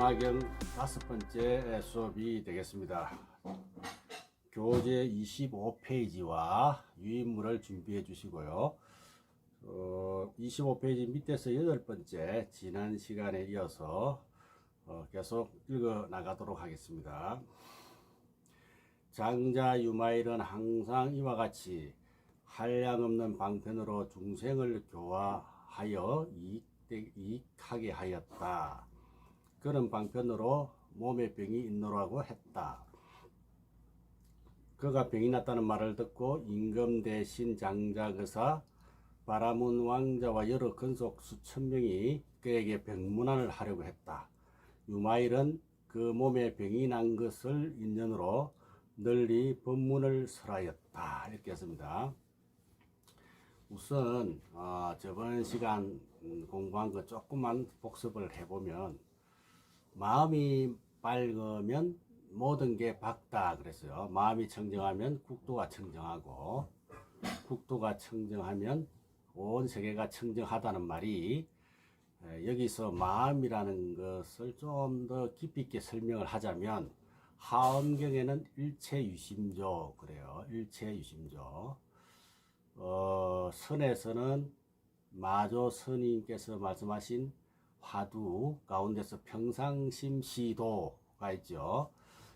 유아경 5번째 수업이 되겠습니다. 교재 25페이지와 유인물을 준비해 주시고요. 25페이지 밑에서 8번째 지난 시간에 이어서 계속 읽어 나가도록 하겠습니다. 장자 유마일은 항상 이와 같이 한량없는 방편으로 중생을 교화하여 이익하게 하였다. 그런 방편으로 몸에 병이 있노라고 했다. 그가 병이 났다는 말을 듣고 임금 대신 장자그사 바라문 왕자와 여러 근속 수천 명이 그에게 병문안을 하려고 했다. 유마일은 그 몸에 병이 난 것을 인연으로 널리 법문을 설하였다. 이렇게 했습니다. 우선 저번 시간 공부한 거 조금만 복습을 해보면, 마음이 밝으면 모든 게 밝다 그랬어요. 마음이 청정하면 국토가 청정하고, 국토가 청정하면 온 세계가 청정하다는 말이, 여기서 마음이라는 것을 좀 더 깊이 있게 설명을 하자면, 하엄경에는 일체유심조 그래요. 일체유심조. 선에서는 마조 스님께서 말씀하신 화두 가운데서 평상심시도가 있죠.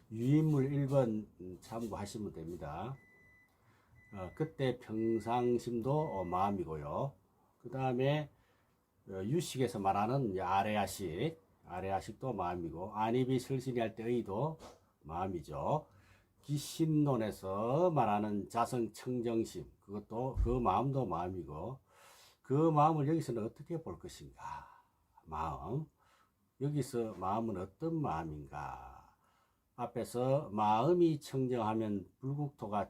유인물 1번 참고하시면 됩니다. 그때 평상심도 마음이고요. 그 다음에 유식에서 말하는 아래야식도 마음이고, 안입이 설신이 할 때 의도 마음이죠. 기신론에서 말하는 자성청정심, 그 마음도 마음이고, 그 마음을 여기서는 어떻게 볼 것인가? 마음. 여기서 마음은 어떤 마음인가? 앞에서 마음이 청정하면 불국토가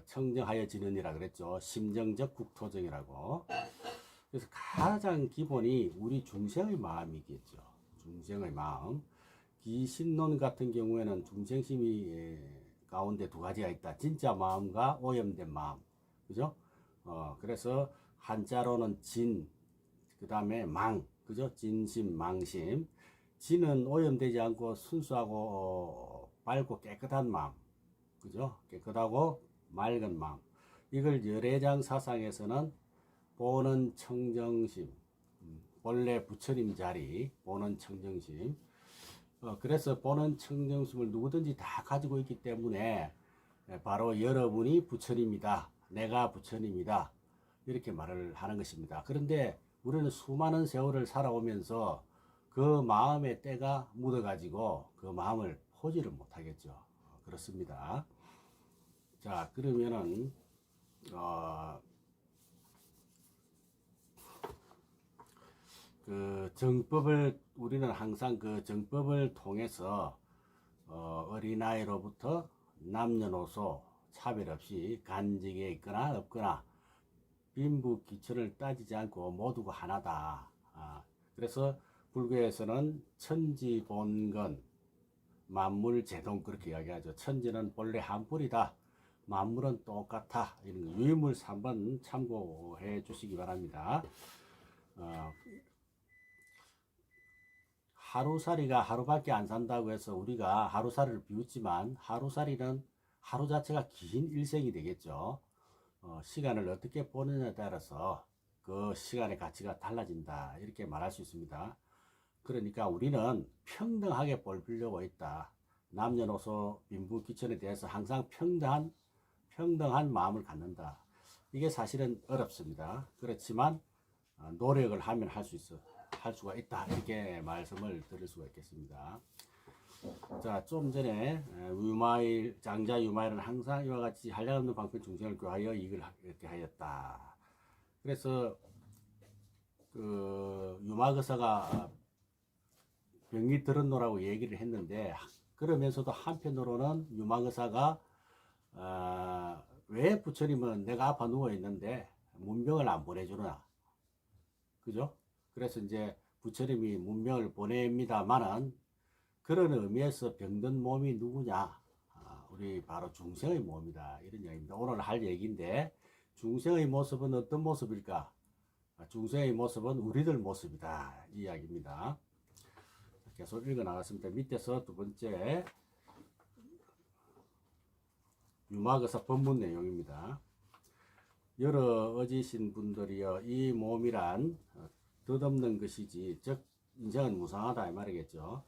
청정하여지느니라 그랬죠. 심정적 국토정이라고. 그래서 가장 기본이 우리 중생의 마음이겠죠. 중생의 마음. 기신론 같은 경우에는 중생심이 가운데 두 가지가 있다. 진짜 마음과 오염된 마음. 그죠? 그래서 한자로는 진, 그 다음에 망, 그죠? 진심, 망심. 진은 오염되지 않고 순수하고 밝고 깨끗한 마음, 그죠? 깨끗하고 맑은 마음. 이걸 열애장 사상에서는 보는 청정심, 본래 부처님 자리, 보는 청정심. 그래서 보는 청정심을 누구든지 다 가지고 있기 때문에 바로 여러분이 부처님이다, 내가 부처님이다, 이렇게 말을 하는 것입니다. 그런데 우리는 수많은 세월을 살아오면서 그 마음의 때가 묻어가지고 그 마음을 포기를 못하겠죠. 그렇습니다. 자, 그러면은 그 정법을, 우리는 항상 그 정법을 통해서 어린아이로부터 남녀노소 차별 없이 간직에 있거나 없거나 빈부귀천을 따지지 않고 모두가 하나다. 그래서 불교에서는 천지본건 만물제동 그렇게 이야기하죠. 천지는 본래 한 뿌리다, 만물은 똑같아. 이런 거 유인물 3번 참고해 주시기 바랍니다. 하루살이가 하루밖에 안 산다고 해서 우리가 하루살이를 비웃지만, 하루살이는 하루 자체가 긴 일생이 되겠죠. 시간을 어떻게 보느냐에 따라서 그 시간의 가치가 달라진다, 이렇게 말할 수 있습니다. 그러니까 우리는 평등하게 볼 필요가 있다. 남녀노소 빈부귀천에 대해서 항상 평등한 마음을 갖는다. 이게 사실은 어렵습니다. 그렇지만 노력을 하면 할 수가 있다, 이렇게 말씀을 드릴 수가 있겠습니다. 자, 좀 전에 장자 유마일은 항상 이와 같이 한량없는 방편 중생을 교하여 이익을 이렇게 하였다. 그래서 그 유마거사가 병이 들었노라고 얘기를 했는데, 그러면서도 한편으로는 유마거사가 왜 부처님은 내가 아파 누워 있는데 문병을 안 보내주나, 그죠? 그래서 이제 부처님이 문병을 보냅니다만은, 그런 의미에서 병든 몸이 누구냐? 우리 바로 중생의 몸이다, 이런 얘기입니다. 오늘 할 얘기인데, 중생의 모습은 어떤 모습일까? 중생의 모습은 우리들 모습이다, 이 이야기입니다. 계속 읽어 나갔습니다. 밑에서 두 번째 유마거사 본문 내용입니다. 여러 어지신 분들이여 이 몸이란 덧없는 것이지 즉 인생은 무상하다 이 말이겠죠.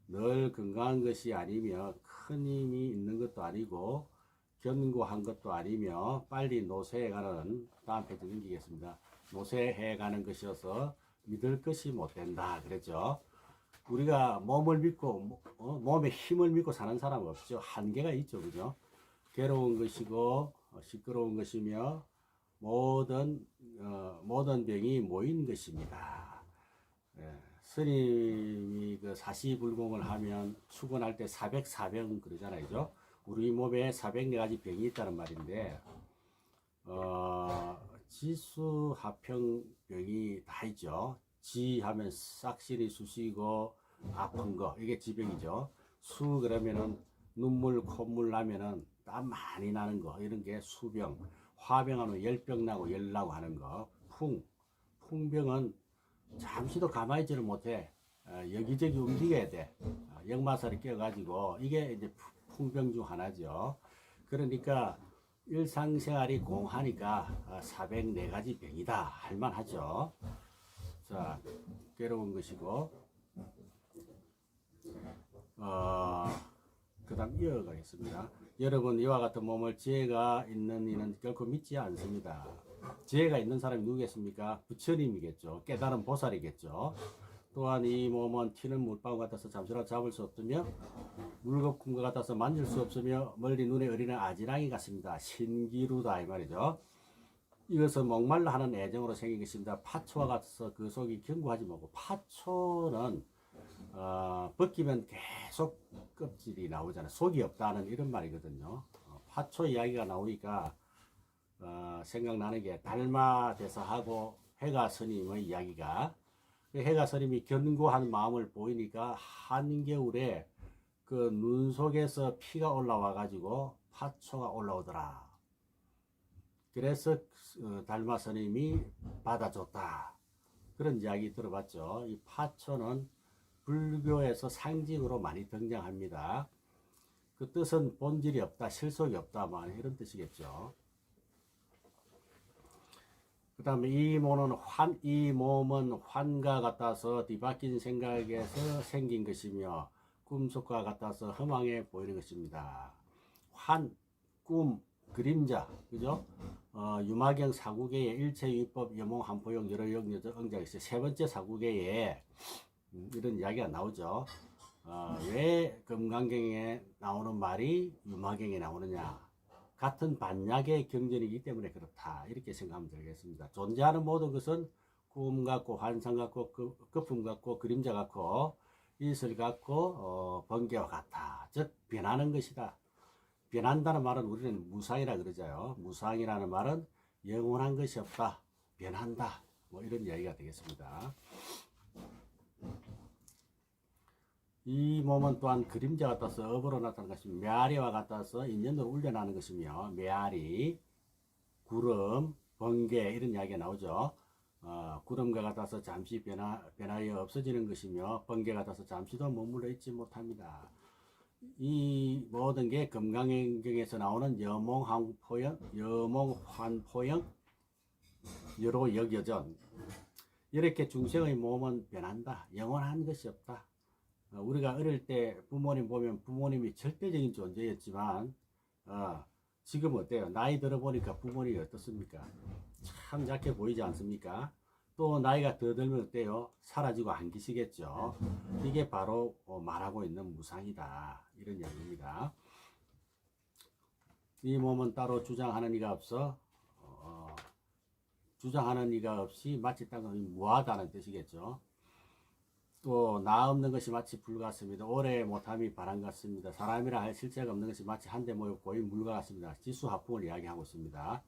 늘 건강한 것이 아니며 큰 힘이 있는 것도 아니고 견고한 것도 아니며 빨리 노쇠해가는 다음 페이지 넘기겠습니다. 노쇠해가는 것이어서 믿을 것이 못된다 그랬죠. 우리가 몸을 믿고 몸에 힘을 믿고 사는 사람은 없죠. 한계가 있죠, 그죠? 괴로운 것이고 시끄러운 것이며 모든 병이 모인 것입니다. 예, 스님이 그 사시불공을 하면 출근할 때 404병 그러잖아요, 그죠? 우리 몸에 404가지 병이 있다는 말인데 지수합병병이 다 있죠. 지 하면 싹실이 쑤시고 아픈 거 이게 지병이죠. 수 그러면은 눈물 콧물 나면은 땀 많이 나는 거 이런 게 수병. 화병하면 열병 나고 열 나고 하는 거. 풍병은 잠시도 가만히 있지를 못해. 여기저기 움직여야 돼. 역마살이 껴가지고 이게 이제 풍병 중 하나죠. 그러니까 일상생활이 공하니까 404가지 병이다 할만하죠. 자, 괴로운 것이고 그 다음 이어가겠습니다. 여러분 이와 같은 몸을 지혜가 있는 이는 결코 믿지 않습니다. 지혜가 있는 사람이 누구겠습니까? 부처님이겠죠. 깨달은 보살이겠죠. 또한 이 몸은 튀는 물방울 같아서 잠시라도 잡을 수 없으며 물거품과 같아서 만질 수 없으며 멀리 눈에 어리는 아지랑이 같습니다. 신기루다 이 말이죠. 이것은 목말라 하는 애정으로 생긴 것입니다. 파초와 같아서 그 속이 견고하지 못하고 파초는 벗기면 계속 껍질이 나오잖아요. 속이 없다는 이런 말이거든요. 파초 이야기가 나오니까 생각나는 게 달마대사하고 해가 스님의 이야기가 해가 스님이 견고한 마음을 보이니까 한겨울에 그 눈 속에서 피가 올라와 가지고 파초가 올라오더라. 그래서 달마 스님이 받아줬다. 그런 이야기 들어봤죠. 이 파초는 불교에서 상징으로 많이 등장합니다. 그 뜻은 본질이 없다, 실속이 없다, 이런 뜻이겠죠. 그 다음에 이 몸은 환과 같아서 뒤바뀐 생각에서 생긴 것이며 꿈속과 같아서 허망해 보이는 것입니다. 꿈, 그림자, 그죠? 유마경 사구계의 일체유법, 여몽, 한포용, 여러용, 여저, 응자가 있어요. 세 번째 사구계에 이런 이야기가 나오죠. 왜 금강경에 나오는 말이 유마경에 나오느냐? 같은 반약의 경전이기 때문에 그렇다. 이렇게 생각하면 되겠습니다. 존재하는 모든 것은 꿈 같고 환상 같고 거품 같고 그림자 같고 이슬 같고 번개와 같다. 즉 변하는 것이다. 변한다는 말은 우리는 무상이라 그러잖아요. 무상이라는 말은 영원한 것이 없다. 변한다. 이런 이야기가 되겠습니다. 이 몸은 또한 그림자 같아서 업으로 나타나는 것이며 메아리와 같아서 인연으로 울려나는 것이며 메아리, 구름, 번개 이런 이야기가 나오죠. 구름과 같아서 잠시 변하여 없어지는 것이며 번개 같아서 잠시도 머물러 있지 못합니다. 이 모든 게 금강경에서 나오는 여몽환포영, 여로역여전 이렇게 중생의 몸은 변한다. 영원한 것이 없다. 우리가 어릴 때 부모님 보면 부모님이 절대적인 존재였지만 지금 어때요? 나이 들어보니까 부모님이 어떻습니까? 참 작게 보이지 않습니까? 또 나이가 더 들면 어때요? 사라지고 안 계시겠죠. 이게 바로 말하고 있는 무상이다. 이런 이야기입니다. 이 몸은 따로 주장하는 이가 없어 주장하는 이가 없이 마치 땅은 무하다는 뜻이겠죠. 또 나 없는 것이 마치 불 같습니다. 오래 못함이 바람 같습니다. 사람이라 할 실체가 없는 것이 마치 한데 모여 고인 물과 같습니다. 지수합풍을 이야기하고 있습니다.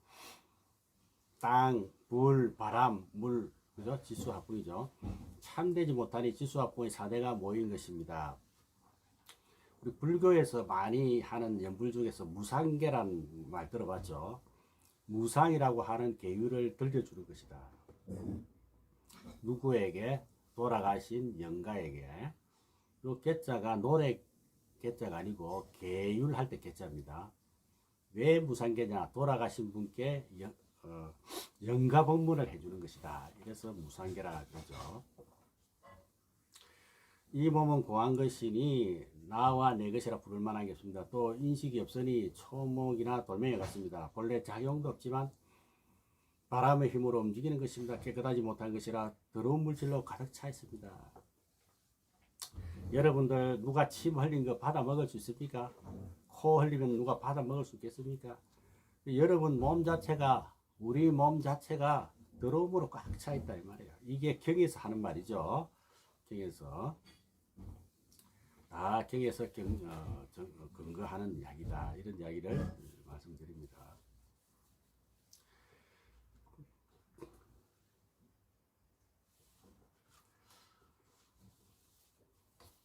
땅, 불, 바람, 물, 그죠? 지수합풍이죠. 참되지 못하니 지수합풍의 4대가 모인 것입니다. 우리 불교에서 많이 하는 연불 중에서 무상계란 말 들어봤죠? 무상이라고 하는 계율을 들려주는 것이다. 누구에게? 돌아가신 영가에게. 요 개자가 노래 개자가 아니고 계율할 때 개자입니다. 왜 무상계냐? 돌아가신 분께 영가 법문을 해주는 것이다. 이래서 무상계라 그러죠. 이 몸은 고한 것이니 나와 내 것이라 부를 만한 게 없습니다. 또 인식이 없으니 초목이나 돌멩이 같습니다. 본래 작용도 없지만 바람의 힘으로 움직이는 것입니다. 깨끗하지 못한 것이라 더러운 물질로 가득 차 있습니다. 여러분들 누가 침 흘린 거 받아 먹을 수 있습니까? 코 흘리면 누가 받아 먹을 수 있겠습니까? 여러분 몸 자체가, 우리 몸 자체가 더러움으로 꽉 차 있다 이 말이에요. 이게 경에서 하는 말이죠. 경에서 경에서 근거하는 이야기다, 이런 이야기를 말씀드립니다.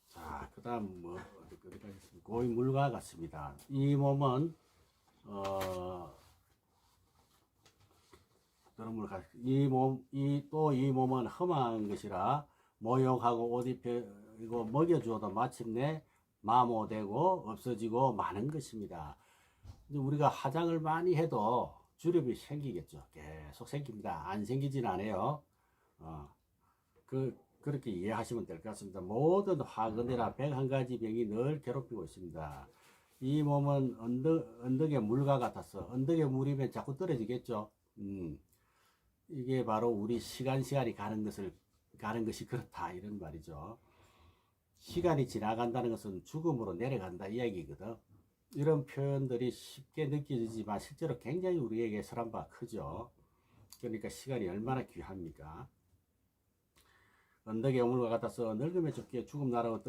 자, 그 다음 어디까지 가겠습니까? 고의 물과 같습니다. 이 몸은 이 몸은 험한 것이라 모욕하고 옷 입히고 먹여주어도 마침내 마모되고 없어지고 마는 것입니다. 우리가 화장을 많이 해도 주름이 생기겠죠. 계속 생깁니다. 안 생기진 않아요. 그렇게 이해하시면 될 것 같습니다. 모든 화근이나 101가지 병이 늘 괴롭히고 있습니다. 이 몸은 언덕의 물과 같아서, 언덕의 물이면 자꾸 떨어지겠죠. 이게 바로 우리 시간이 가는 것이 그렇다, 이런 말이죠. 시간이 지나간다는 것은 죽음으로 내려간다 이야기거든. 이런 표현들이 쉽게 느껴지지만 실제로 굉장히 우리에게 설한 바가 크죠. 그러니까 시간이 얼마나 귀합니까? 언덕의 오물과 같아서 늙으면 좁게 죽음 나라로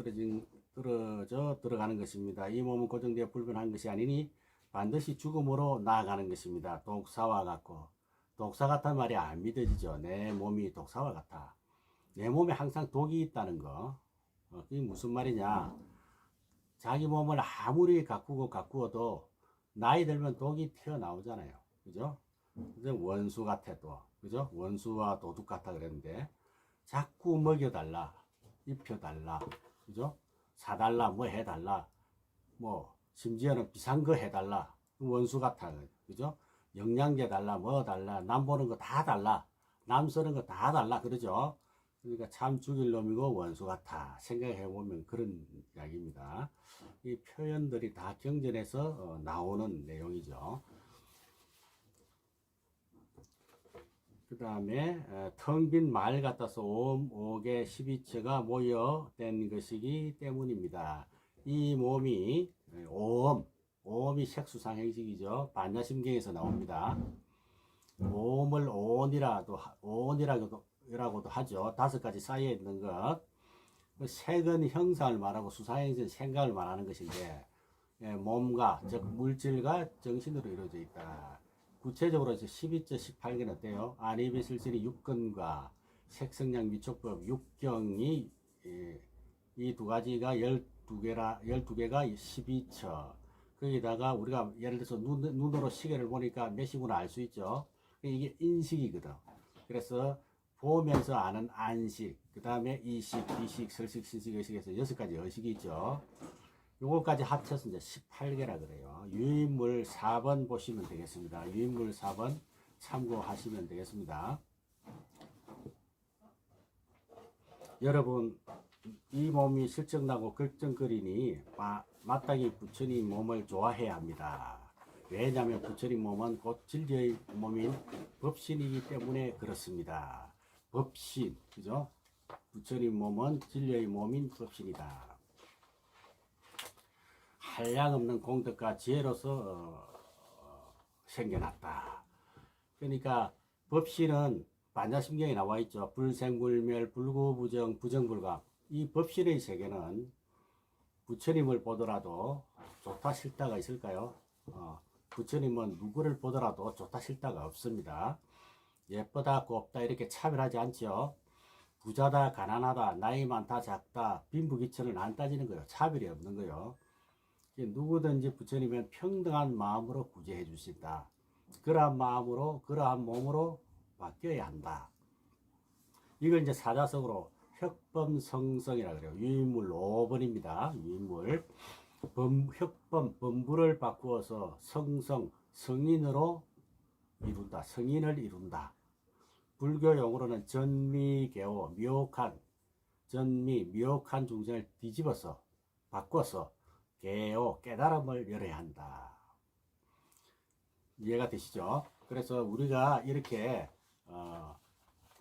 떨어져 들어가는 것입니다. 이 몸은 고정되어 불변한 것이 아니니 반드시 죽음으로 나아가는 것입니다. 독사와 같고, 독사 같단 말이 안 믿어지죠. 내 몸이 독사와 같아. 내 몸에 항상 독이 있다는 거. 그게 무슨 말이냐? 자기 몸을 아무리 가꾸어도 나이 들면 독이 튀어나오잖아요. 그죠? 원수 같아 또. 그죠? 원수와 도둑 같아 그랬는데, 자꾸 먹여달라, 입혀달라, 그죠? 사달라, 뭐 해달라, 뭐 심지어는 비싼 거 해달라, 원수 같아, 그죠? 영양제 달라, 뭐 달라, 남 보는 거 다 달라, 남 쓰는 거 다 달라, 그러죠? 그러니까 참 죽일 놈이고 원수 같아. 생각해보면 그런 이야기입니다. 이 표현들이 다 경전에서 나오는 내용이죠. 그 다음에 텅 빈 말 같아서 옴, 오개, 12처가 모여된 것이기 때문입니다. 이 몸이 오음이 색수상행식이죠. 반야심경에서 나옵니다. 오음을 오온이라고도 하죠. 5가지 사이에 있는 것. 색은 형상을 말하고 수상행식은 생각을 말하는 것인데, 몸과 즉 물질과 정신으로 이루어져 있다. 구체적으로 12조 18개는 어때요? 안입이 슬슬이 육근과 색성량 미촉법 육경이 이 두 가지가 12개가 12처. 거기다가 우리가 예를 들어서 눈으로 시계를 보니까 몇 시구나 알 수 있죠. 이게 인식이거든. 그래서 보면서 아는 안식, 그 다음에 이식, 비식, 설식, 신식, 의식에서 6가지 의식이 있죠. 요거까지 합쳐서 이제 18개라 그래요. 유인물 4번 보시면 되겠습니다. 유인물 4번 참고하시면 되겠습니다. 여러분, 이 몸이 실증나고 걱정거리니 마땅히 부처님 몸을 좋아해야 합니다. 왜냐하면 부처님 몸은 곧 진리의 몸인 법신이기 때문에 그렇습니다. 법신, 그죠? 부처님 몸은 진리의 몸인 법신이다. 한량없는 공덕과 지혜로서 생겨났다. 그러니까 법신은 반야심경에 나와 있죠. 불생불멸, 불구부정, 부정불각. 이 법신의 세계는 부처님을 보더라도 좋다 싫다가 있을까요? 부처님은 누구를 보더라도 좋다 싫다가 없습니다. 예쁘다 곱다 이렇게 차별하지 않죠. 부자다 가난하다 나이 많다 작다 빈부귀천을 안 따지는 거예요. 차별이 없는 거예요. 누구든지 부처님은 평등한 마음으로 구제해 주신다. 그러한 마음으로, 그러한 몸으로 바뀌어야 한다. 이걸 이제 사자성어로 혁범성성이라 그래요. 유인물 5번입니다. 유인물. 혁범, 범부를 바꾸어서 성성, 성인으로 이룬다. 성인을 이룬다. 불교 용어로는 전미개오, 미혹한, 미혹한 중생을 뒤집어서, 바꿔서, 개오, 깨달음을 열어야 한다. 이해가 되시죠? 그래서 우리가 이렇게,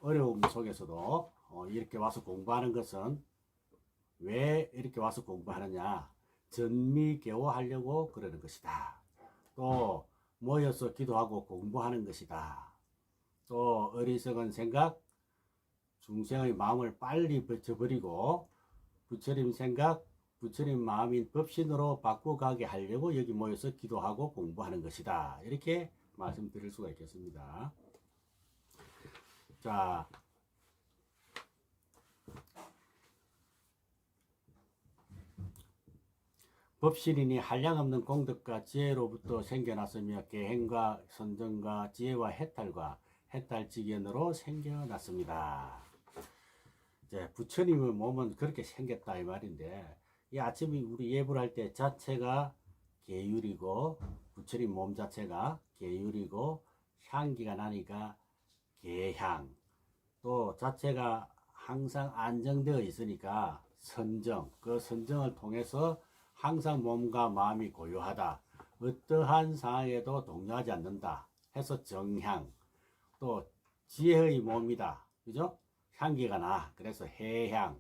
어려움 속에서도 이렇게 와서 공부하는 것은 왜 이렇게 와서 공부하느냐? 전미개오 하려고 그러는 것이다. 또 모여서 기도하고 공부하는 것이다. 또 어리석은 생각, 중생의 마음을 빨리 버려버리고 부처님 생각, 부처님 마음인 법신으로 바꿔가게 하려고 여기 모여서 기도하고 공부하는 것이다. 이렇게 말씀드릴 수가 있겠습니다. 자, 법신이니 한량없는 공덕과 지혜로부터 생겨났으며 계행과 선정과 지혜와 해탈직연으로 생겨났습니다. 이제 부처님의 몸은 그렇게 생겼다 이 말인데, 이 아침에 우리 예불 할 때 자체가 계율이고 부처님 몸 자체가 계율이고 향기가 나니까 계향, 또 자체가 항상 안정되어 있으니까 선정, 그 선정을 통해서 항상 몸과 마음이 고요하다, 어떠한 상황에도 동요하지 않는다 해서 정향, 또 지혜의 몸이다, 그죠? 향기가 나, 그래서 해향,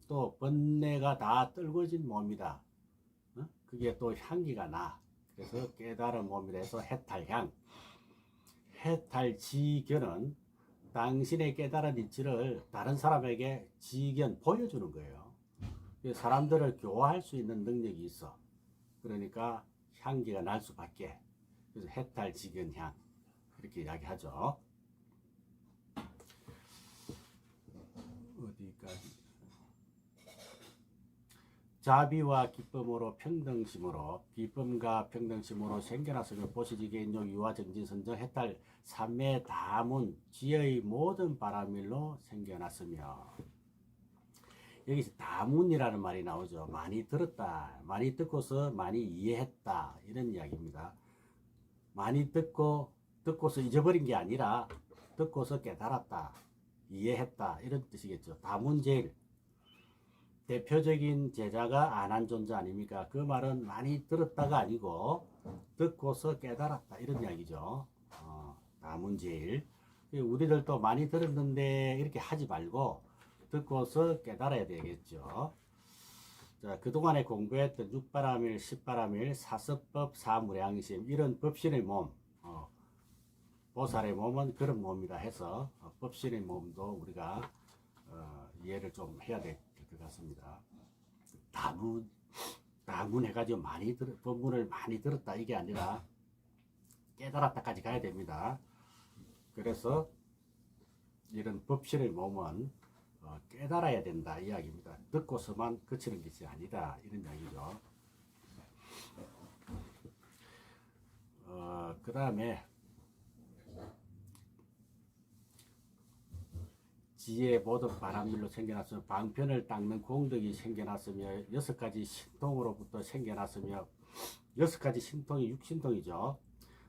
또 번뇌가 다 떨궈진 몸이다, 그게 또 향기가 나, 그래서 깨달은 몸이라 해서 해탈향. 해탈지견은 당신의 깨달은 이치를 다른 사람에게 지견 보여주는 거예요. 사람들을 교화할 수 있는 능력이 있어. 그러니까 향기가 날 수밖에. 그래서 해탈지견향 그렇게 이야기하죠. 어디까지? 자비와 기쁨으로 평등심으로, 기쁨과 평등심으로 생겨났으며 보시지개인용 유화정진선정 해탈 삼매 다문 지혜의 모든 바람일로 생겨났으며, 여기서 다문이라는 말이 나오죠. 많이 들었다, 많이 듣고서 많이 이해했다, 이런 이야기입니다. 많이 듣고서 잊어버린 게 아니라 듣고서 깨달았다, 이해했다, 이런 뜻이겠죠. 다문제일, 대표적인 제자가 안한 존재 아닙니까? 그 말은 많이 들었다가 아니고 듣고서 깨달았다, 이런 이야기죠. 다문제일. 우리들도 많이 들었는데 이렇게 하지 말고 듣고서 깨달아야 되겠죠. 자, 그동안에 공부했던 육바라밀, 십바라밀, 사서법, 사무량심, 이런 법신의 몸, 보살의 몸은 그런 몸이라 해서 법신의 몸도 우리가 이해를 좀 해야 될 것 같습니다. 다문 해가지고 법문을 많이 들었다 이게 아니라 깨달았다까지 가야 됩니다. 그래서 이런 법신의 몸은 깨달아야 된다 이야기입니다. 듣고서만 그치는 것이 아니다, 이런 이야기죠. 그 다음에 지혜 모든 바람일로 생겨났으며 방편을 닦는 공덕이 생겨났으며 6가지 신통으로부터 생겨났으며, 6가지 신통이 육신통이죠.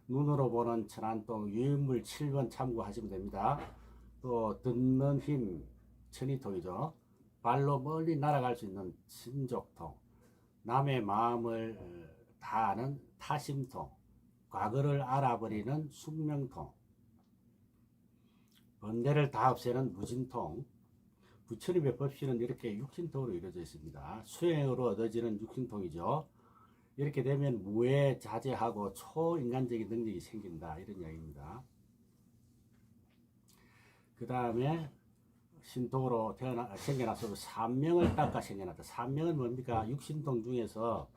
눈으로 보는 천안통 유인물 7번 참고하시면 됩니다. 또 듣는 힘 천이통이죠. 발로 멀리 날아갈 수 있는 신족통, 남의 마음을 다 아는 타심통, 과거를 알아버리는 숙명통, 번뇌를 다 없애는 무진통. 부처님의 법신은 이렇게 육신통으로 이루어져 있습니다. 수행으로 얻어지는 육신통이죠. 이렇게 되면 무에 자제하고 초인간적인 능력이 생긴다, 이런 이야기입니다. 그 다음에 신통으로 생겨나서 삼명을 닦아 생겨났다. 삼명은 뭡니까? 육신통 중에서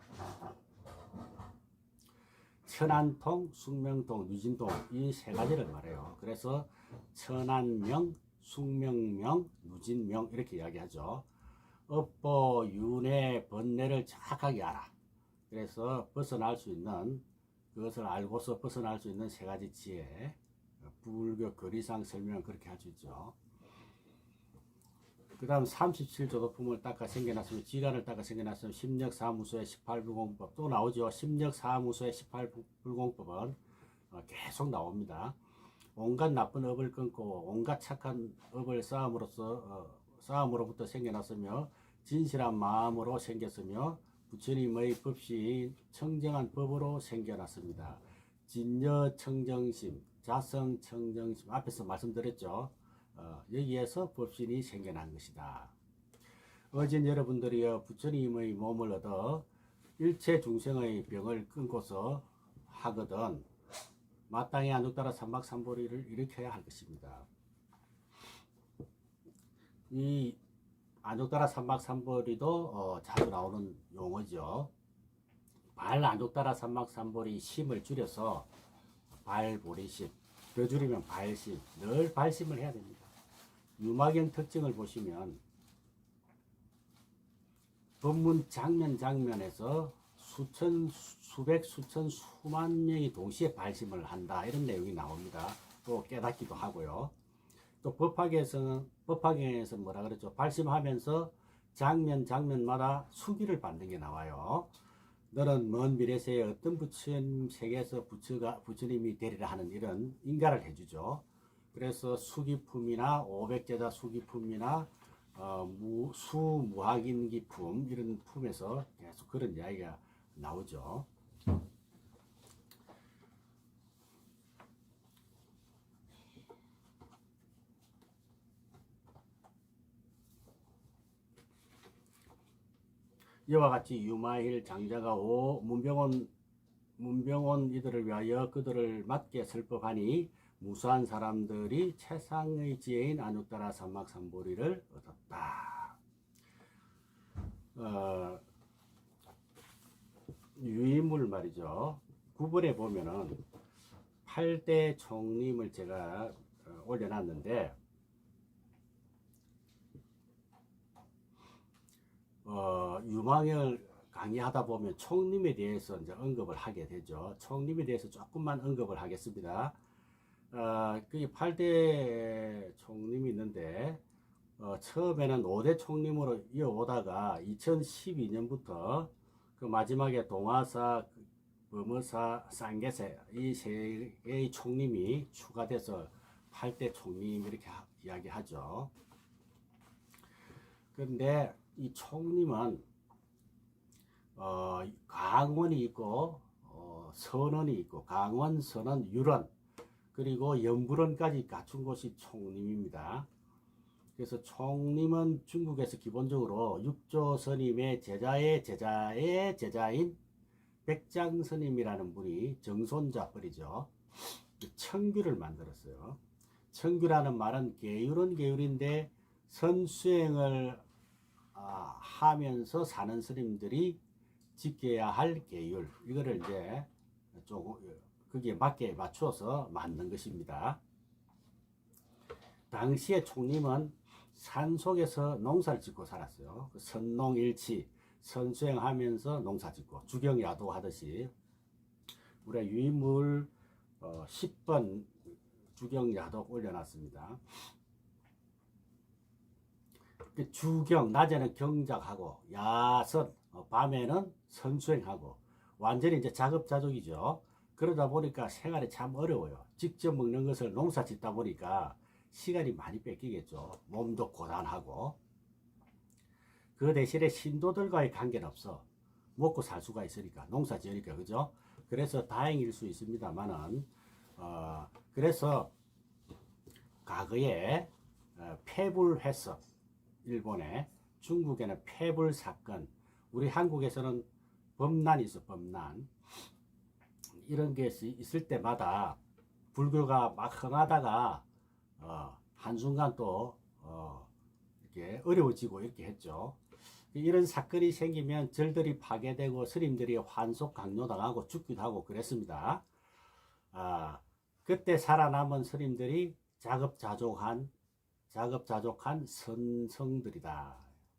천안통, 숙명통, 유진통, 이 세 가지를 말해요. 그래서 천안명, 숙명명, 유진명 이렇게 이야기하죠. 업보, 윤회, 번뇌를 정확하게 알아. 그래서 벗어날 수 있는, 그것을 알고서 벗어날 수 있는 세 가지 지혜, 불교 거리상 설명은 그렇게 할 수 있죠. 그 다음 37조도품을 닦아 생겨났으면 지간을 닦아 생겨났으면 심력사무소의 18불공법 또 나오죠. 심력사무소의 18불공법은 계속 나옵니다. 온갖 나쁜 업을 끊고 온갖 착한 업을 쌓음으로부터 생겨났으며 진실한 마음으로 생겼으며 부처님의 법시 청정한 법으로 생겨났습니다. 진여청정심, 자성청정심 앞에서 말씀드렸죠. 여기에서 법신이 생겨난 것이다. 어진 여러분들이여 부처님의 몸을 얻어 일체 중생의 병을 끊고서 하거든 마땅히 안죽따라 삼박삼보리를 일으켜야 할 것입니다. 이 안죽따라 삼박삼보리도 자주 나오는 용어죠. 발 안죽따라 삼박삼보리 심을 줄여서 발보리심, 더 줄이면 발심, 늘 발심을 해야 됩니다. 유마경 특징을 보시면 법문 장면에서 수천, 수백, 수천, 수만 명이 동시에 발심을 한다 이런 내용이 나옵니다. 또 깨닫기도 하고요. 또 법화경에서 뭐라 그랬죠? 발심하면서 장면마다 수기를 받는 게 나와요. 너는 먼 미래세에 어떤 부처님 세계에서 부처님이 되리라 하는 이런 인가를 해주죠. 그래서 수기품이나 500제자 수기품이나 수무학인기품 이런 품에서 계속 그런 이야기가 나오죠. 이와 같이 유마일 장자가 문병원 이들을 위하여 그들을 맞게 설법하니 무수한 사람들이 최상의 지혜인 안죽따라 삼박삼보리를 얻었다. 유인물 말이죠. 9번에 보면은 8대 총림을 제가 올려놨는데 유망을 강의하다 보면 총림에 대해서 이제 언급을 하게 되죠. 총림에 대해서 조금만 언급을 하겠습니다. 그 8대 총림이 있는데 처음에는 5대 총림으로 이어오다가 2012년부터 그 마지막에 동화사, 범어사, 쌍계세 이 세 개의 총림이 추가돼서 8대 총림 이렇게 이야기하죠. 그런데 이 총림은 강원이 있고 선원이 있고 강원, 선원, 유론 그리고 연불원까지 갖춘 것이 총림입니다. 그래서 총림은 중국에서 기본적으로 육조 스님의 제자의 제자인 백장스님이라는 분이 정손자 뻘이죠. 청규를 만들었어요. 청규라는 말은 계율인데 선수행을 하면서 사는 스님들이 지켜야 할 계율 이거를 이제 조금 거기에 맞게 맞추어서 만든 것입니다. 당시에 총림은 산속에서 농사를 짓고 살았어요. 선농일치 선수행하면서 농사 짓고 주경야도 하듯이 우리가 유인물 10번 주경야도 올려놨습니다. 주경 낮에는 경작하고 야선 밤에는 선수행하고 완전히 이제 자급자족이죠. 그러다 보니까 생활이 참 어려워요. 직접 먹는 것을 농사 짓다 보니까 시간이 많이 뺏기겠죠. 몸도 고단하고 그 대신에 신도들과의 관계는 없어. 먹고 살 수가 있으니까 농사 지으니까 그죠. 그래서 다행일 수 있습니다만은 그래서 과거에 폐불회석 일본에 중국에는 폐불 사건 우리 한국에서는 범난이 있어. 범난 이런 게 있을 때마다 불교가 막 흥하다가 한순간 또 이렇게 어려워지고 이렇게 했죠. 이런 사건이 생기면 절들이 파괴되고 스님들이 환속 강요당하고 죽기도 하고 그랬습니다. 그때 살아남은 스님들이 자급자족한 선성들이다.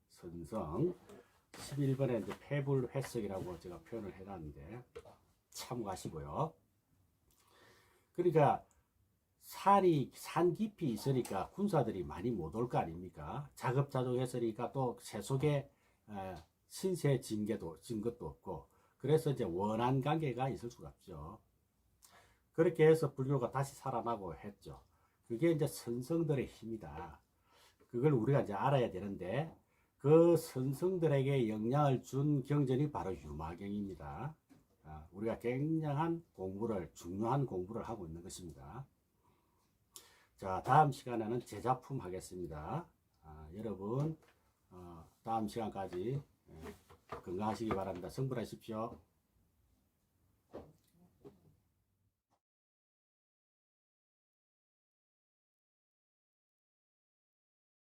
선성 11번에 이제 폐불회석이라고 제가 표현을 해놨는데 참고하시고요. 그러니까 산 깊이 있으니까 군사들이 많이 못 올 거 아닙니까? 자급자족했으니까 또 세속에 신세 증거도 없고, 그래서 이제 원한 관계가 있을 수가 없죠. 그렇게 해서 불교가 다시 살아나고 했죠. 그게 이제 선성들의 힘이다. 그걸 우리가 이제 알아야 되는데, 그 선성들에게 영향을 준 경전이 바로 유마경입니다. 우리가 굉장한 공부를, 중요한 공부를 하고 있는 것입니다. 자, 다음 시간에는 제작품 하겠습니다. 여러분, 다음 시간까지 건강하시기 바랍니다. 성불하십시오.